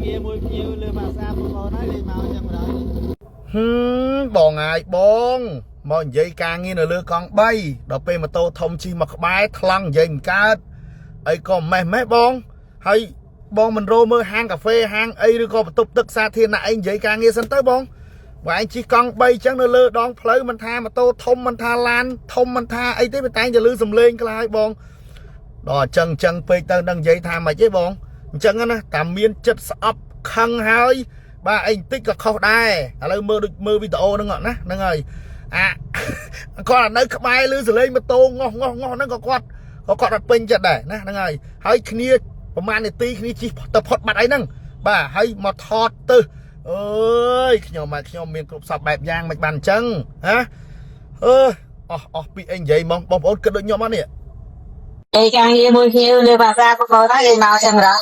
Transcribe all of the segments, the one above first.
ងារមួយភ្ញៀវលើភាសាបងហើយលេងមកចឹងបណ្ដោយបងអាយបងមកនិយាយការងារនៅលើកង់3ដល់ពេលម៉ូតូធំជិះមកក្បែរថ្លង់និយាយមិនកើតអីក៏ម៉េះបងហើយបងមិនរោមើលហាងកាហ្វេហាងអីឬក៏បន្ទប់ទឹកសាធារណៈអីនិយាយការងារសិនទៅបងឯងជិះកង់3ចឹងនៅលើដងផ្លូវមិនថាម៉ូតូធំមិនថាឡានធំមិនថាអីទេតែតែងតែលឺសំឡេងខ្លះឲ្យបងដល់អញ្ចឹងពេកទៅនឹងនិយាយថាម៉េចទេបងអញ្ចឹងណាតែមានចិត្តស្អប់ខឹងហើយបាទអីបន្តិចក៏ខុសដែរឥឡូវមើលវីដេអូហ្នឹងណាហ្នឹងហើយគាត់នៅក្បែរឮសលេងម៉ូតូងោះហ្នឹងក៏គាត់អត់ពេញចិត្តដែរណាហ្នឹងហើយគ្នាប្រហែលនាទីគ្នាជិះទៅផុតបាត់អីហ្នឹងបាទហើយមកថតទៅអើយខ្ញុំមានគ្រប់សពបែបយ៉ាងមិនបានអញ្ចឹងណាអស់ពីអីនិយាយមកបងប្អូនគិតដូចខ្ញុំអត់នេះឯការងារមួយភ្ញៀវលើភាសាបងប្អូនហើយលេងមកចឹងរត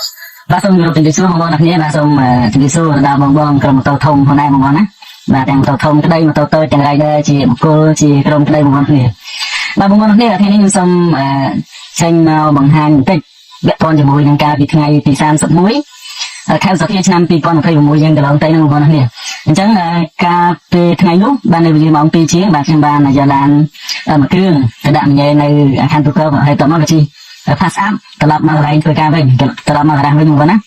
់បាទសូមជម្រាបសួរបងប្អូនអ្នកគ្នាបាទសូមជម្រាបសួរដល់បងក្រុមម៉ូតូធំផងដែរបងប្អូនណាបាទទាំងម៉ូតូធំក្តីម៉ូតូតូចទាំង rider ជាបុគ្គលជាក្រុមក្តីបងប្អូនគ្នាបាទបងប្អូនអ្នកគ្នាថ្ងៃនេះខ្ញុំសូមចេញមកបង្ហាញបន្តិចពាក់ព័ន្ធជាមួយនឹងការពីថ្ងៃទី31ខែសុភាឆ្នាំ2026យើងកន្លងទៅហ្នឹងបងប្អូនអ្នកគ្នាអញ្ចឹងការពេលថ្ងៃនោះបាននៅវេលាម៉ោង2ជាងបាទខ្ញុំបានយកឡានមួយគ្រឿងទៅដាក់ញ៉ែនៅអាខានទូកហើយតមកក៏ជិះ pass up ត្រឡប់មកកន្លែងធ្វើការវិញត្រឡប់មកកន្លែងវិញបងប្អូនណា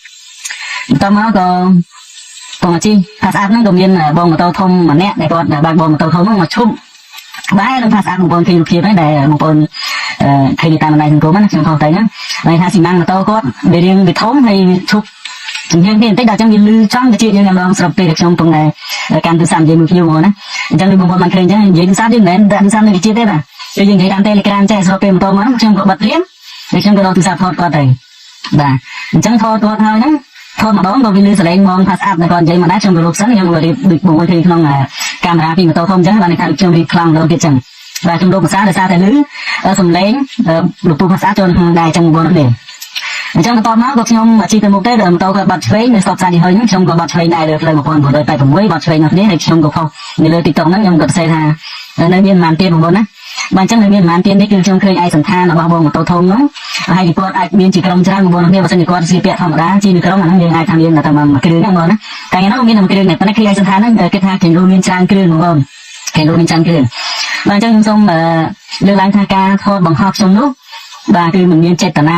បន្ទាប់មកក៏បងជិះ pass up ហ្នឹងក៏មានបងម៉ូតូធំម្នាក់ដែលគាត់បើកបងម៉ូតូធំហ្នឹងមកឈប់ក្បែរនឹង pass up បងប្អូនឃើញរូបភាពហ្នឹងដែលបងប្អូនឃើញតាមបណ្ដាញសង្គមណាខ្ញុំថតទៅហ្នឹងហើយថាស៊ីម៉ាំងម៉ូតូគាត់វារៀងវាធំហើយឈប់ជំនាញនេះបន្តិចដល់អញ្ចឹងវាលឺចំទៅជាយើងម្ដងស្របពេលដែលខ្ញុំកំពុងតែកាន់ទូរស័ព្ទនិយាយមួយខ្ញុំហ្នឹងណាអញ្ចឹងបងប្អូនបានឃើញអញ្ចឹងនិយាយទូរស័ព្ទយើងមិនមែនទូរស័ព្ទនៅវិជាទេបាទយើងនិយាយតាម Telegram ចេះស្របពេលម៉ូតូមកខ្ញុំក៏បិទព្រាមហើយខ្ញុំក៏ដកទូរស័ព្ទថតគាត់ទៅបាទអញ្ចឹងថតគាត់ហើយហ្នឹងថតម្ដងក៏វាលឺសលេងមក pass up ដល់គាត់និយាយមកដែរខ្ញុំក៏លុបសិនខ្ញុំក៏រៀបដូចបងប្អូនឃើញក្នុងកាមេរ៉ាពីម៉ូតូធំអញ្ចឹងបានថាខ្ញុំរៀបខ្លាំងដល់ទៀតអញ្ចឹងបាទខ្ញុំលុបភាសាដោយសារតែលឺសំឡេងលោកពូភាសាចូលក្នុងដែរអញ្ចឹងបងប្អូននេះអញ្ចឹងបន្ទាប់មកក៏ខ្ញុំជិះទៅមុខទៅដល់ម៉ូតូគាត់បាត់ឆ្វេងនៅស្រុកសាច់ហើយហ្នឹងខ្ញុំក៏បាត់ឆ្វេងដែរលើផ្លូវ1986បាត់ឆ្វេងនោះនេះហើយខ្ញុំក៏ខុសនៅលើ TikTok ហ្នឹងខ្ញុំក៏ផ្សេងថានៅមានប្រហែលទៀតបងប្អូនណាបាទអញ្ចឹងនៅមានប្រហែលទៀតនេះគឺខ្ញុំឃើញឯកសន្តានរបស់បងម៉ូតូធំហ្នឹងហើយគាត់អាចមានជាក្រុមច្រើនបងប្អូនគ្នាបើសិនជាគាត់ជាពាក់ធម្មតាជាក្រុមអាហ្នឹងយើងអាចថាមានតែមួយគ្រឿងហ្នឹងបងណាតែថ្ងៃនោះមានតែមួយគ្រឿងនេះប៉ុន្តែគឺឯកសន្តានហ្នឹងគេថាគេរួមមានច្រើនគ្រឿងបងប្អូនគេរួមមានច្រើនគ្រឿងបាទអញ្ចឹងខ្ញុំសូមលើកឡើងថាការថតបង្ហោះខ្ញុំនោះបាទគឺមិនមានចេតន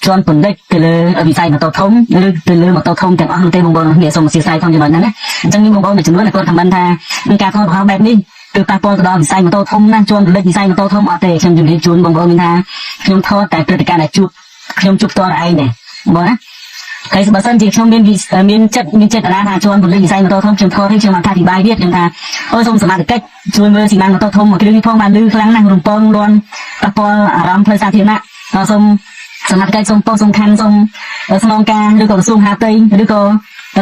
ាជាន់ពន្លិចទៅលើវិស័យម៉ូតូធំឬទៅលើម៉ូតូធំទាំងអស់នោះទេបងប្អូនគ្នាសូមអធិស្ឋានផងចំណុចហ្នឹងណាអញ្ចឹងមានបងប្អូនមួយចំនួនគាត់ខមមិនថានឹងការថតបង្ហោះបែបនេះគឺប៉ះពាល់ទៅដល់វិស័យម៉ូតូធំណាជាន់ពន្លិចវិស័យម៉ូតូធំអត់ទេខ្ញុំជម្រាបជូនបងប្អូនថាខ្ញុំថតតែព្រឹត្តិការណ៍ដែលខ្ញុំជួបផ្ទាល់ឯងទេបងណាហើយបើសិនជាខ្ញុំមានចេតនាថាជាន់ពន្លិចវិស័យម៉ូតូធំខ្ញុំថតឲ្យខ្ញុំអធិប្បាយទៀតខ្ញុំថាអូសូមសមត្ថកិច្ចជួយមើលស៊ីម៉ាំងម៉ូតូធំមួយគ្រឿងនេះផងបានលឺខ្លាំងណាស់រំពងលាន់ប៉ះពាល់អារម្មណ៍ផ្លូវសាធារណៈសូមសមត្ថកិច្ចសូមប៉ុស្តិ៍សំខាន់សូមស្នងការឬក៏ក្រសួងហាផ្ទៃឬក៏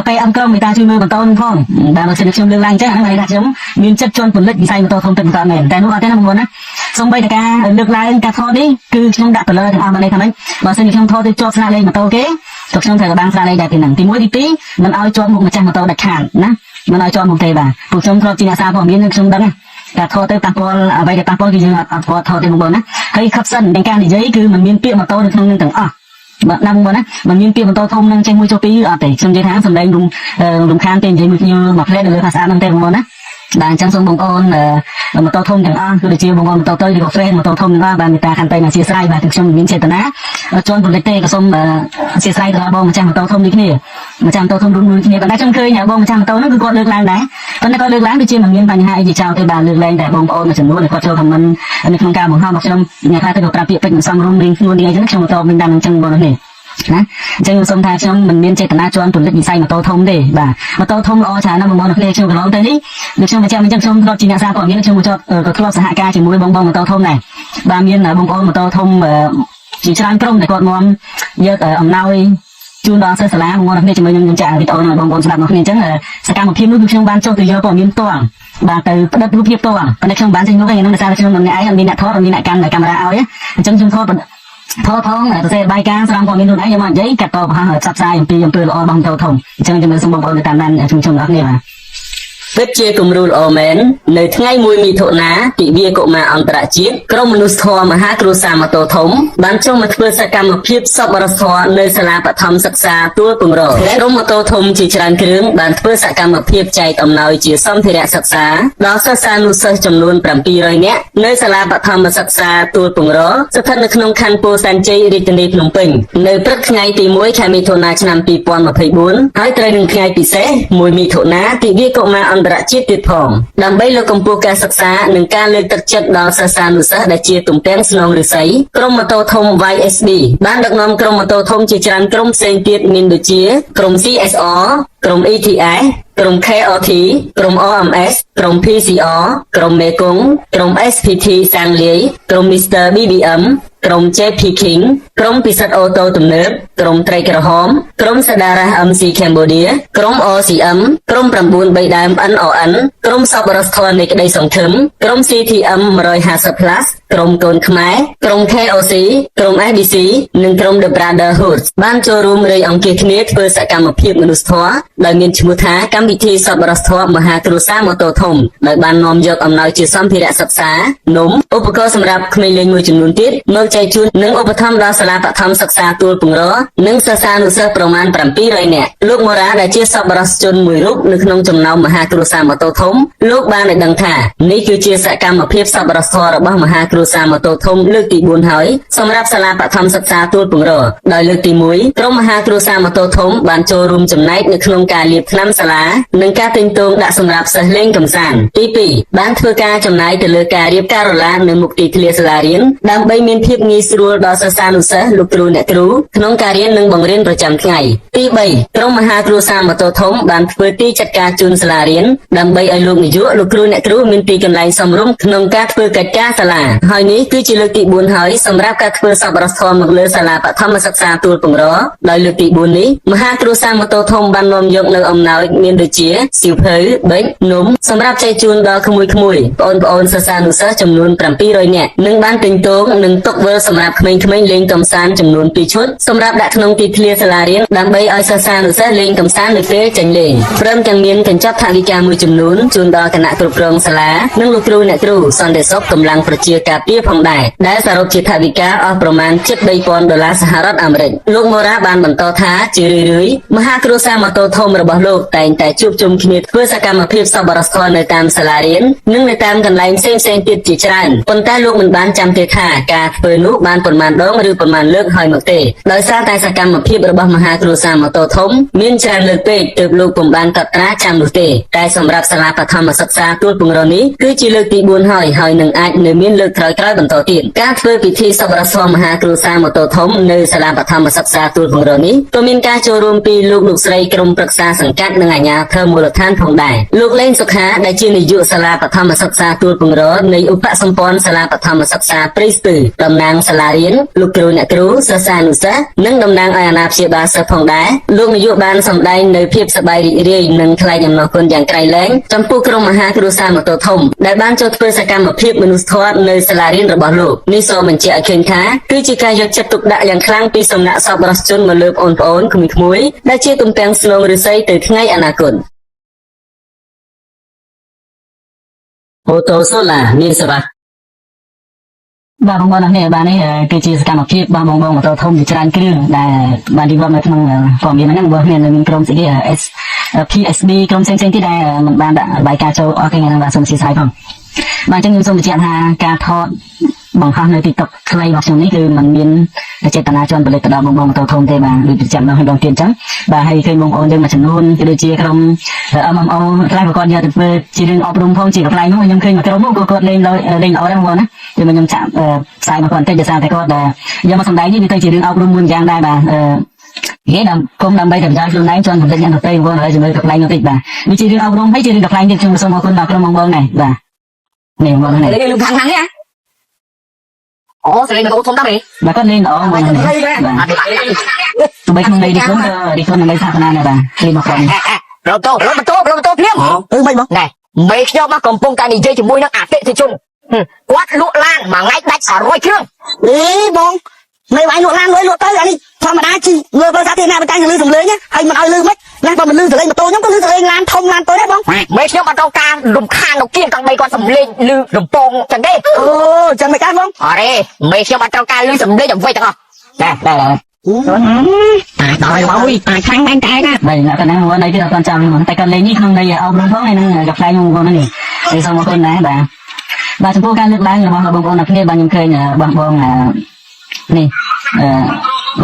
ពេលអង្គក្រុមមេតាជួយមើលបន្តនឹងផងដែលមកខ្ញុំលើកឡើងអញ្ចឹងហ្នឹងថាខ្ញុំមានចិត្តជន់ពលិចវិស័យម៉ូតូធំទឹកបន្តមែនតែនោះអត់ទេណាបងប្អូនណាសូម្បីតែការលើកឡើងការថតនេះគឺខ្ញុំដាក់ទៅលើទាំងអស់មកនេះថាម៉េចបើសិនជាខ្ញុំថតទៅជាប់ស្លាកលេខម៉ូតូគេતોខ្ញុំត្រូវបានស្លាកលេខដែរពីហ្នឹងទី1ទី2មិនឲ្យជាប់មុខម្ចាស់ម៉ូតូដាច់ខាតណាមិនឲ្យជាប់មុខទេបាទពួកខ្ញុំធ្លាប់ជាអ្នកសារព័ត៌មាននឹងខ្ញុំដឹងតែថតទៅប៉ះពាល់អ្វីដែលប៉ះពាល់គឺយើងអត់ថតទេបងប្អូនណាហើយខឹបសិនទាំងការនិយាយគឺมันមានពាក្យម៉ូតូនៅក្នុងនឹងទាំងអស់បាទណាបងប្អូនណាมันមានពាក្យម៉ូតូធំនឹងចេះមួយចុះពីរអត់ទេខ្ញុំនិយាយថាសំឡេងរំខានទេនិយាយមួយខ្ញុំមកផ្លែនៅលើភាសាហ្នឹងទេបងប្អូនណាបាទអញ្ចឹងសូមបងប្អូនម៉ូតូធំទាំងអស់គឺដូចជាបងប្អូនម៉ូតូតូចឬក៏ហ្វ្រេនម៉ូតូធំទាំងអស់បានមេត្តាខន្តីអធិស្ឋានបាទខ្ញុំមានចេតនាជន់ពលិចទេក៏សូមអធិស្ឋានដល់បងម្ចាស់ម៉ូតូធំដូចគ្នាម្ចាស់ម៉ូតូធំរួមគ្នាប៉ុន្តែខ្ញុំឃើញបងម្ចាស់ម៉ូតូហ្នឹងគឺគាត់លើកឡើងដែរប៉ុន្តែគាត់លើកឡើងដូចជាមិនមានបញ្ហាអីជាចោលទេបាទលើកឡើងតែបងប្អូនមួយចំនួនគាត់ចូលខមមិននៅក្នុងការបង្ហោះរបស់ខ្ញុំអ្នកខ្លះទៅក៏ប្រាប់ពាក្យពេចន៍មិនសមរម្យរៀងខ្លួននេះអីចឹងខ្ញុំតបមិនដឹងអញ្ចឹងបងនេះណាអញ្ចឹងខ្ញុំសូមថាខ្ញុំមិនមានចេតនាជន់ពលិចវិស័យម៉ូតូធំទេបាទម៉ូតូធំល្អច្រើនណាស់បងប្អូនគ្នាខ្ញុំកន្លងទៅនេះដូចខ្ញុំបញ្ជាក់អញ្ចឹងខ្ញុំធ្លាប់ជាអ្នកសារព័ត៌មានខ្ញុំក៏ធ្លាប់សហការជាមួយបងម៉ូតូធំដែរបាទមានបងប្អូនម៉ូតូធំជាច្រើនក្រុមដែលគាត់នាំយកអំណោយជូនដល់សិស្សសាលាបងប្អូនគ្នាជាមួយខ្ញុំចាក់វីដេអូរបស់បងប្អូនស្ដាប់មកគ្នាអញ្ចឹងសកម្មភាពនោះគឺខ្ញុំបានចុះទៅយកព័ត៌មានផ្ទាល់បាទទៅផ្ដិតរូបភាពផ្ទាល់ប៉ុន្តែខ្ញុំបានចេញនោះឯងហ្នឹងដោយសារខ្ញុំម្នាក់ឯងអត់មានអ្នកថតអត់មានអ្នកកាន់កាមេរ៉ាឲ្យអញ្ចឹងខ្ញុំថតផងទៅសេបាយការស្រាំព័ត៌មានខ្លួនឯងយកមកនិយាយកាត់តបបង្ហាញផ្សព្វផ្សាយអំពីអំពើល្អរបស់ម៉ូតូធំអញ្ចឹងជំរឿនសូមបងប្អូនតាមដានខ្ញុំអរគុណបាទ ពិតជាគំរូល្អមែននៅថ្ងៃ1មិថុនាទិវាកុមារអន្តរជាតិក្រុមមនុស្សធម៌មហាគ្រួសារម៉ូតូធំបានចុះមកធ្វើសកម្មភាពសប្បុរសធម៌នៅសាលាបឋមសិក្សាទួលពង្រក្រុមម៉ូតូធំជាច្រើនគ្រឿងបានធ្វើសកម្មភាពចែកអំណោយជាសម្ភារៈសិក្សាដល់សិស្សានុសិស្សចំនួន700នាក់នៅសាលាបឋមសិក្សាទួលពង្រស្ថិតនៅក្នុងខណ្ឌពោធិ៍សែនជ័យរាជធានីភ្នំពេញនៅព្រឹកថ្ងៃទី1ខែមិថុនាឆ្នាំ2024ហើយត្រូវនឹងថ្ងៃពិសេស1មិថុនាទិវាកុមារអន្តរជាតិទៀតផងដើម្បីលើកកម្ពស់ការសិក្សានិងការលើកទឹកចិត្តដល់សិស្សានុសិស្សដែលជាទំពាំងស្នងឫស្សីក្រុមម៉ូតូធំ YSB បានដឹកនាំក្រុមម៉ូតូធំជាច្រើនក្រុមផ្សេងទៀតមានដូចជាក្រុម CSR ក្រុម ETS ក្រុម KOT ក្រុម OMS ក្រុម PCR ក្រុមមេគង្គក្រុម SPT សាំងលាយក្រុម Mr BBM ក្រុម JP King ក្រុមពិសិដ្ឋអូតូទំនើបក្រុមត្រីក្រហមក្រុមសដារ៉ា MC Cambodia ក្រុម OCM ក្រុម9 3ដើម NON ក្រុមសប្បុរសធម៌នៃក្តីសង្ឃឹមក្រុម CTM 150 Plus ក្រុមកូនខ្មែរក្រុម KOC ក្រុម SBC និងក្រុម The Brotherhood បានចូលរួមរៃអង្គាសគ្នាធ្វើសកម្មភាពមនុស្សធម៌ដោយមានឈ្មោះថាកម្មវិធីសប្បុរសធម៌មហាគ្រួសារម៉ូតូធំដោយបាននាំយកអំណោយជាសម្ភារៈសិក្សានំឧបករណ៍សម្រាប់ក្មេងលេងមួយចំនួនទៀតមកចែកជូននិងឧបត្ថម្ភដល់សាលាបឋមសិក្សាទួលពង្រនិងសិស្សានុសិស្សប្រមាណ700នាក់លោកមូរ៉ាដែលជាសប្បុរសជនមួយរូបនៅក្នុងចំណោមមហាគ្រួសារម៉ូតូធំលោកបានឲ្យដឹងថានេះគឺជាសកម្មភាពសប្បុរសធម៌របស់មហាគ្រួសារម៉ូតូធំលើកទី4ហើយសម្រាប់សាលាបឋមសិក្សាទួលពង្រដោយលើកទី1ក្រុមមហាគ្រួសារម៉ូតូធំបានចូលរួមចំណែកនៅក្នុងការលាបថ្នាំសាលានិងការទិញទងដាក់សម្រាប់សិស្សលេងកម្សាន្តទី2បានធ្វើការចំណាយទៅលើការរៀបការ៉ូឡានៅមុខទីធ្លាសាលារៀនដើម្បីមានភាពងាយស្រួលដល់សិស្សានុសិស្សលោកគ្រូអ្នកគ្រូក្នុងការរៀននិងបង្រៀនប្រចាំថ្ងៃទី3ក្រុមមហាគ្រួសារម៉ូតូធំបានធ្វើទីចាត់ការជូនសាលារៀនដើម្បីឲ្យលោកនាយកលោកគ្រូអ្នកគ្រូមានទីកន្លែងសមរម្យក្នុងការធ្វើកិច្ចការសាលាហើយនេះគឺជាលើកទី4ហើយសម្រាប់ការធ្វើសប្បុរសធម៌មកលើសាលាបឋមសិក្សាទួលពង្រដោយលើកទី4នេះមហាគ្រួសារម៉ូតូធំបាននាំយកនៅអំណោយមានដូចជាសៀវភៅប៊ិចនំសម្រាប់ចែកជូនដល់ក្មួយៗបងប្អូនសិស្សានុសិស្សចំនួន700នាក់និងបានទិញទងនិងតុវិលសម្រាប់ក្មេងៗលេងកម្សាន្តចំនួន2ឈុតសម្រាប់ដាក់ក្នុងទីធ្លាសាលារៀនដើម្បីឲ្យសិស្សានុសិស្សលេងកម្សាន្តនៅពេលចេញលេងព្រមទាំងមានកញ្ចប់ថវិកាមួយចំនួនជូនដល់គណៈគ្រប់គ្រងសាលានិងលោកគ្រូអ្នកគ្រូសន្តិសុខកម្លាំងប្រជាការពារផងដែរដែលសរុបជាថវិកាអស់ប្រមាណជិត$3,000សហរដ្ឋអាមេរិកលោកមូរ៉ាបានបន្តថាជារឿយៗមហាគ្រួសារម៉ូតូធំរបស់លោកតែងតែជួបជុំគ្នាធ្វើសកម្មភាពសប្បុរសធម៌នៅតាមសាលារៀននិងនៅតាមកន្លែងផ្សេងៗទៀតជាច្រើនប៉ុន្តែលោកមិនបានចាំទេថាការធ្វើនោះបានប៉ុន្មានដងឬប៉ុន្មានលើកហើយមកទេដោយសារតែសកម្មភាពរបស់មហាគ្រួសារម៉ូតូធំមានច្រើនលើកពេកទើបលោកពុំបានកត់ត្រាចាំនោះទេតែសម្រាប់សាលាបឋមសិក្សាទួលពង្រនេះគឺជាលើកទី4ហើយនឹងអាចនៅមានលើកក្រោយៗបន្តទៀតការធ្វើពិធីសប្បុរសធម៌មហាគ្រួសារម៉ូតូធំនៅសាលាបឋមសិក្សាទួលពង្រនេះក៏មានការចូលរួមពីលោកស្រីក្រុមប្រឹក្សាសង្កាត់និងអាជ្ញាធរមូលដ្ឋានផងដែរលោកលេងសុខាដែលជានាយកសាលាបឋមសិក្សាទួលពង្រនៃឧបសម្ព័ន្ធសាលាបឋមសិក្សាព្រៃស្ពឺតំណាងសាលារៀនលោកគ្រូអ្នកគ្រូសិស្សានុសិស្សនិងតំណាងឲ្យអាណាព្យាបាលសិស្សផងដែរលោកនាយកបានសម្ដែងនៅភាពសប្បាយរីករាយនិងថ្លែងអំណរគុណយ៉ាងក្រៃលែងចំពោះក្រុមមហាគ្រួសារម៉ូតូធំដែលបានចូលធ្វើសកម្មភាពមនុស្សធម៌នៅសាលារៀនរបស់លោកនេះសូមបញ្ជាក់ឲ្យឃើញថាគឺជាការយកចិត្តទុកដាក់យ៉ាងខ្លាំងពីសំណាក់សប្បុរសជនមកលើបងប្អូនក្មួយៗដែលជាទំពាំងស្នងឫស្សីទៅថ្ងៃអនាគតអូតូសូឡាមានសេវាបាទបងប្អូននេះបាទនេះគឺជាសកម្មភាពរបស់បងម៉ូតូធំជាច្រើនគ្រឿងដែលបានរៀបរាប់នៅក្នុងព័ត៌មានហ្នឹងបងប្អូនមានក្រុមស្អី PSB ក្រុមផ្សេងៗទៀតដែលមិនបានដាក់បាយការចូលអស់គ្នាហ្នឹងបាទសូមអធិស្ឋានផងបាទអញ្ចឹងខ្ញុំសូមបញ្ជាក់ថាការថតបង្ហោះនៅ TikTok ខ្លីរបស់ខ្ញុំនេះគឺมันមានចេតនាជន់ផលិតទៅដល់បងម៉ូតូធំទេបាទដូចបញ្ជាក់ដល់ទៀតអញ្ចឹងបាទហើយឃើញបងប្អូនយើងមួយចំនួនគឺដូចជាក្រុម MMO ខ្លះក៏គាត់យកទៅធ្វើជារឿងអប់រំផងជាកន្លែងនោះខ្ញុំឃើញមួយក្រុមនោះក៏គាត់លេងល្អដែរបងប្អូនណាគឺខ្ញុំចាក់ផ្សាយមកគាត់បន្តិចដោយសារតែគាត់យកមកសម្ដែងនេះវាទៅជារឿងអប់រំមួយយ៉ាងដែរបាទគេគុំដើម្បីតែប្រយោជន៍ខ្លួនឯងជន់បន្តិចយ៉ាងទៅបងប្អូនហើយជាមួយកន្លែងនោះតិចបាទនេះជារឿងអប់រំហើយជារឿងកន្លែងទៀតខ្ញុំសូមអរគុណដល់ក្រុមបងប្អូនដែរបាទនេះបងប្អូននេះលោកខាងនេះអូស្រីម៉ូតូធំតាំងនេះបាទគាត់លេងល្អមកនេះទោះបីក្នុងន័យនេះខ្ញុំរីខ្លួននៅសាសនាដែរបាទលេងមកក្រុមរត់តោភ្លាមមិនបងណែមេខ្ញុំមកកំពុងតែនិយាយជាមួយនឹងអតិថិជនគាត់លក់ឡានមួយថ្ងៃដាច់100គ្រឿងបងមិនវាយលក់ឡានលុយលក់ទៅអានេះធម្មតាជីលើផ្លូវសាធារណៈតែលឺសំឡេងហើយមិនឲ្យលឺមិនណា ណាបើមិនលឺសលេងម៉ូតូខ្ញុំក៏លឺសលេងឡានធំឡានតូចដែរបងមេខ្ញុំអត់ត្រូវការរំខានដល់គៀងកង់3គាត់សំលេងលឺរំពងចឹងទេអូចឹងមិនកើតបងអរេមេខ្ញុំអត់ត្រូវការលឺសំលេងអ្វីទាំងអស់ដែរដល់មកវិញតែខាងបែងតែណាបែរកណ្ដាលហ្នឹងនេះអត់ចាំហ្នឹងតែគាត់លេងនេះក្នុងន័យអប់រំផងហើយនឹងកាផ្លែខ្ញុំបងនេះហើយសូមអរគុណដែរបាទចំពោះការលើកឡើងរបស់បងប្អូនអ្នកគ្នាបាទខ្ញុំឃើញបងនេះ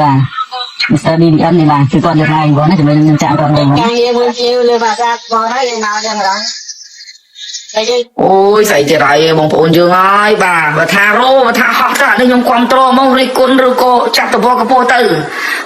បាទ Mr. DDM នេះបាទគឺគាត់លើកឡើងបងណាជំនួយនឹងចាក់គាត់វិញការងារមួយជាលើភាសាបងហើយយើងមកយ៉ាងណាអូយស្អីទៀតហើយបងប្អូនយើងហើយបាទបើថារោបើថាហោះទៅនេះខ្ញុំគ្រប់គ្រងមករិះគន់ឬក៏ចាក់តបកពោទ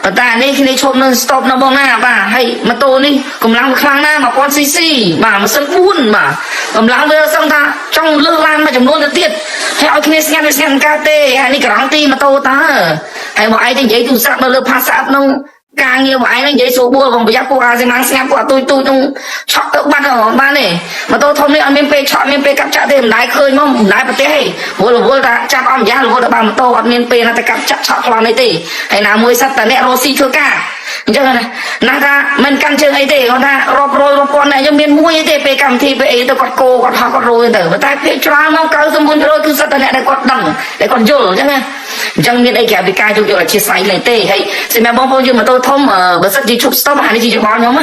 ៅប៉ុន្តែនេះគ្នាឈប់នៅ stop នៅបងណាបាទហើយម៉ូតូនេះកម្លាំងខ្លាំងណាស់ 1000cc បាទម៉ាស៊ីន4បាទកម្លាំងវាសឹងថាចង់លើកឡើងមួយចំនួនទៅទៀតហើយឲ្យគ្នាស្ងាត់កើតទេហើយនេះក្រងទីម៉ូតូតើហើយមកឯងទៅនិយាយទូរស័ព្ទនៅលើផាសអាប់នោះការងាររបស់ឯងនិយាយសូបួរបងប្រយ័ត្នពួកអាសេម៉ាំងស្ងាត់ពួកអាទុយក្នុងឆក់ទៅបាត់បានទេម៉ូតូធំនេះអត់មានពេលឆក់មានពេលកាប់ចាក់ទេមិនដែរឃើញមកមិនដែរប្រទេសទេវល់ថាចាប់អស់ម្យ៉ាងរហូតដល់បានម៉ូតូអត់មានពេលណាទៅកាប់ចាក់ឆក់ខ្លងនេះទេហើយណាមួយសិតតែអ្នករស់ស៊ីធ្វើការអញ្ចឹងណាថាមិនកាន់ជើងអីទេគាត់ថារាប់រយរាប់ពាន់អ្នកយើងមានមួយអីទេពេលកម្មវិធីពេលអីទៅគាត់គោគាត់ហោះគាត់រយទៅតែពេលច្រើនមក99%គឺសិតតែអ្នកដែលគាត់ដឹងដែលគាត់យល់អញ្ចឹងណាអញ្ចឹងមានអីក្រៅពីការយកអធិស្ឋានលេងទេហើយសម្រាប់បងប្អូនយើងម៉ូតូធំបើសិនជាឈប់ stop អានេះជាយោបល់ខ្ញុ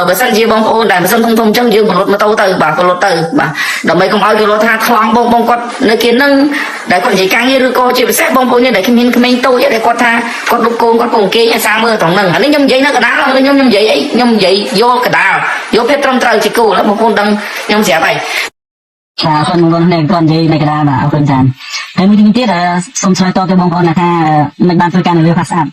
ំបើសិនជាបងប្អូនដែលម៉ាស៊ីនធំអញ្ចឹងយើងផលិតម៉ូតូទៅបាទផលិតទៅបាទដើម្បីកុំឲ្យគេរត់ថាថ្លង់បងគាត់នៅគេនឹងដែលគាត់និយាយការងារឬក៏ជាពិសេសបងប្អូនយើងដែលគ្មានក្មេងតូចដែលគាត់ថាគាត់លុបកូនគាត់ពងគេអាសាមើលត្រង់ហ្នឹងអានេះខ្ញុំនិយាយនៅកណ្ដាលខ្ញុំនិយាយអីខ្ញុំនិយាយយកកណ្ដាលយកភាពត្រឹមត្រូវជាគោលបងប្អូនដឹងខ្ញុំស្រាប់ហើយចាអរគុណបងប្អូននេះគាត់និយាយនៅកណ្ដាលបាទអរគុណចាហើយមួយទៀតសូមឆ្លើយតបទៅបងប្អូនថាមិនបានធ្វើការនៅលើ Pass App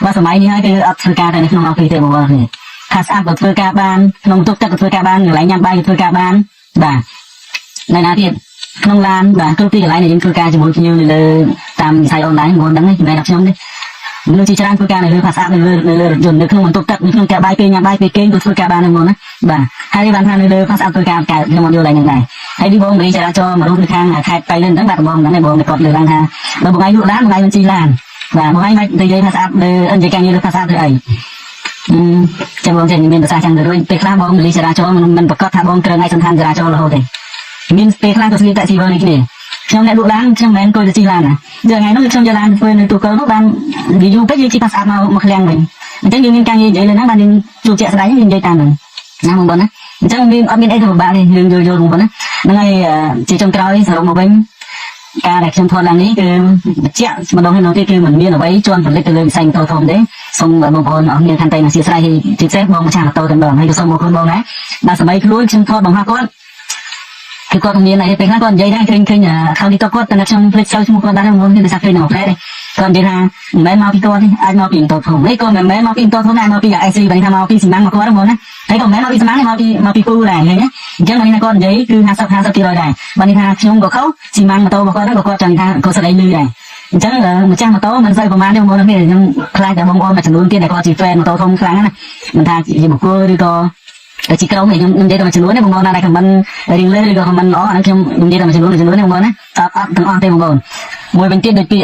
បាទសម័យនេះហើយគឺអត់ធ្វើការតែនៅក្នុងអភិទេបងប្អូននេះ Pass App ក៏ធ្វើការបានក្នុងទុកទឹកក៏ធ្វើការបានកន្លែងញ៉ាំបាយក៏ធ្វើការបានបាទនៅណាទៀតក្នុងឡានបាទគ្រប់ទីកន្លែងដែលយើងធ្វើការជាមួយគ្នានៅលើតាមវិស័យអនឡាញបងប្អូនដឹងទេចំណែកដល់ខ្ញុំនេះមនុស្សជាច្រើនធ្វើការនៅលើ Pass App នៅលើរថយន្តនៅក្នុងបន្ទប់ទឹកនៅក្នុងកាបាយពេលញ៉ាំបាយពេលគេងក៏ធ្វើការបានហ្នឹងបងណាបាទហើយបានថានៅលើ Pass App ធ្វើការកើតខ្ញុំអត់យល់ឡើងហ្នឹងដែរហើយនេះបងរីចរាចរណ៍មករូបនៅខាងខេត្តបៃលិនហ្នឹងបាទបងហ្នឹងបងគាត់លើកឡើងថាបើបងឯងលក់ឡានបងឯងមិនជីឡានបាទបងឯងមិននិយាយ Pass App លើនិយាយការងារលើ Pass App ទៅអីចាំបងចេះមានប្រសាសន៍ចាំទៅរួចពេលខ្លះបងរីចរាចរណ៍មិនប្រកាសថាបងត្រូវឯកសណ្ឋានចរាចរណ៍រហូតទេមានពេលខ្លះក៏ស្លៀកតាក់ស៊ីវ៉ានេះគ្នាខ្ញុំអ្នកលក់ឡានខ្ញុំមិនមែនគួរទៅជីឡានណាថ្ងៃនោះខ្ញុំយកឡានធ្វើនៅទូកលនោះបានវាយូរពេកយើងជី Pass App មកឃ្លាំងវិញអញ្ចឹងយើងមានការនិយាយលើហ្នឹងបានយើងជួបជាក់ស្ដែងយើងនិយាយតាមហ្នឹងណាបងប្អូនណាអញ្ចឹងវាអត់មានអីទៅពិបាកទេយើងយល់បងប្អូនណាហ្នឹងហើយជាចុងក្រោយសរុបមកវិញការដែលខ្ញុំធ្វើឡើងនេះគឺបញ្ជាក់ម្ដងហើយទៀតគឺមិនមានអ្វីជន់ផលិតទៅលើវិស័យម៉ូតូធំទេសូមបងប្អូនអរមានខន្តីអធិស្ឋានជាពិសេសបងម្ចាស់ម៉ូតូទាំងដល់ហើយក៏សូមអរគុណបងដែរបាទសម័យខ្លួនខ្ញុំថតបង្ហោះគាត់គឺគាត់មានអីពេលខ្លះគាត់និយាយដែរឃើញខាងនេះគាត់តែខ្ញុំភ្លេចចោលឈ្មោះគាត់ដែរបងប្អូនមានតែឃើញនៅផ្លែទេគាត់និយាយថាមិនមែនមកពីគាត់ទេអាចមកពីម៉ូតូធំនេះក៏មិនមែនមកពីម៉ូតូធំដែរមកពី IC បើថាមកពីស៊ីម៉ាំងមកគាត់បងណាហើយក៏មិនមែនមកពីស៊ីម៉ាំងទេមកពីពូដែរឃើញទេអញ្ចឹងមកនេះគាត់និយាយគឺ50% ដែរបើនេះថាខ្ញុំក៏ខុសស៊ីម៉ាំងម៉ូតូរបស់គាត់ក៏គាត់ចង់ថាគាត់ស្ដីលឺដែរអញ្ចឹងម្ចាស់ម៉ូតូមិនសូវប្រហែលទេបងប្អូនខ្ញុំខ្លាចតែបងប្អូនមួយចំនួនទៀតដែលគាត់ជា fan ម៉ូតូធំខ្លាំងណាមិនថាជាបុគ្គលឬក៏ជាក្រុមខ្ញុំនិយាយតែមួយចំនួនទេបងប្អូនណាដែលខមមិនរៀងលេឬក៏ខមមិនល្អអានេះខ្ញុំនិយាយតែមួយចំនួនទេបងប្អូនណាតបអត់ទាំងអស់ទេបងប្អូនមួយវិញទៀតដូចពី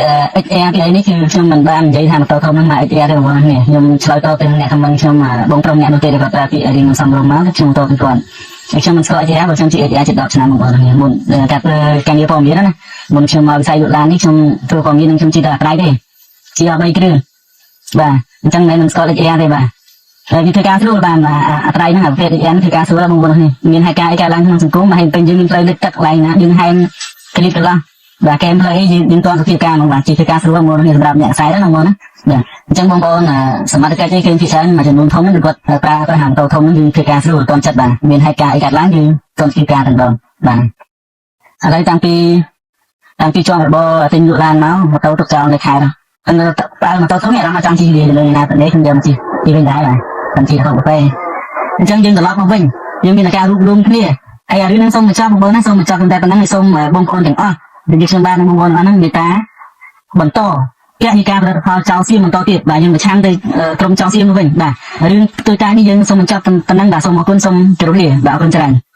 XR ពីអីនេះគឺខ្ញុំមិនបាននិយាយថាម៉ូតូធំហ្នឹងមក XR ទេបងប្អូននេះខ្ញុំឆ្លើយតបទៅអ្នកខមមិនខ្ញុំបងប្រុសអ្នកនោះទេគាត់ប្រើពាក្យរៀងសំរុំមកខ្ញុំតបពីគាត់ហើយខ្ញុំមិនស្គាល់ XR បើខ្ញុំជា XR ជិត10ឆ្នាំបងប្អូននេះមុនតែការងារព័ត៌មានណាមុនខ្ញុំមកវិស័យលក់ឡាននេះខ្ញុំធ្វើព័ត៌មាននឹងខ្ញុំជិះតែត្រៃទេជា3គ្រឿងបាទអញ្ចឹងមិនស្គាល់ XR ទេបាទហើយវាធ្វើការស្រួលបានអត្រៃហ្នឹងអាប្រភេទ XR ធ្វើការស្រួលបងប្អូននេះមានហេតុការណ៍អីកើតឡើងក្នុងសង្គមមកហើយពេញយើងមានផ្លូវលិចទឹកកន្លែងណាយើងហែងគ្លីបកន្លោះបាទកែមផ្លូវអីយើងតន់សុខភាពការមកបាទជាធ្វើការស្រួលបងប្អូននេះសម្រាប់អ្នកខ្សែហ្នឹងបងប្អូនណាបាទអញ្ចឹងបងប្អូនសមត្ថកិច្ចអីគេពិសេសមួយចំនួនធំហ្នឹងគាត់ប្រើប្រាស់ម៉ូតូធំហ្នឹងគឺធ្វើការស្រួលតន់ចិត្តបាទមានហេតុការណ៍អីកើតឡើងគឺតន់ធ្វើការទាំងដងបាទឥឡូវតាំងពីជាប់របរទិញលក់ឡានមកម៉ូតូទុកចោលនៅខែហ្នឹងប្រើម៉ូតូធំនេះអារម្មណ៍ចង់ជិះលើណាទៅនេះខ្ញុំយកជិះពីវិញដែរបាទខ្ញុំជិះទៅទៅអញ្ចឹងយើងត្រឡប់មកវិញយើងមានការរួបរวมគ្នាហើយរឿងហ្នឹងសូមបញ្ចប់បងប្អូនណាសូមបញ្ចប់តែប៉ុណ្្នឹងហើយសូមបងប្អូនទាំងអស់ដែលខ្ញុំបានបងប្អូនអស់ហ្នឹងមេត្តាបន្តគណៈការផលិតផលចោលសៀមបន្តទៀតបាទយើងប្រឆាំងទៅក្រុមចោលសៀមវិញបាទរឿងទូទៅនេះយើងសូមបញ្ចប់ប៉ុណ្្នឹងបាទសូមអរគុណសូមជម្រាបលាបាទអរគុណច្រើន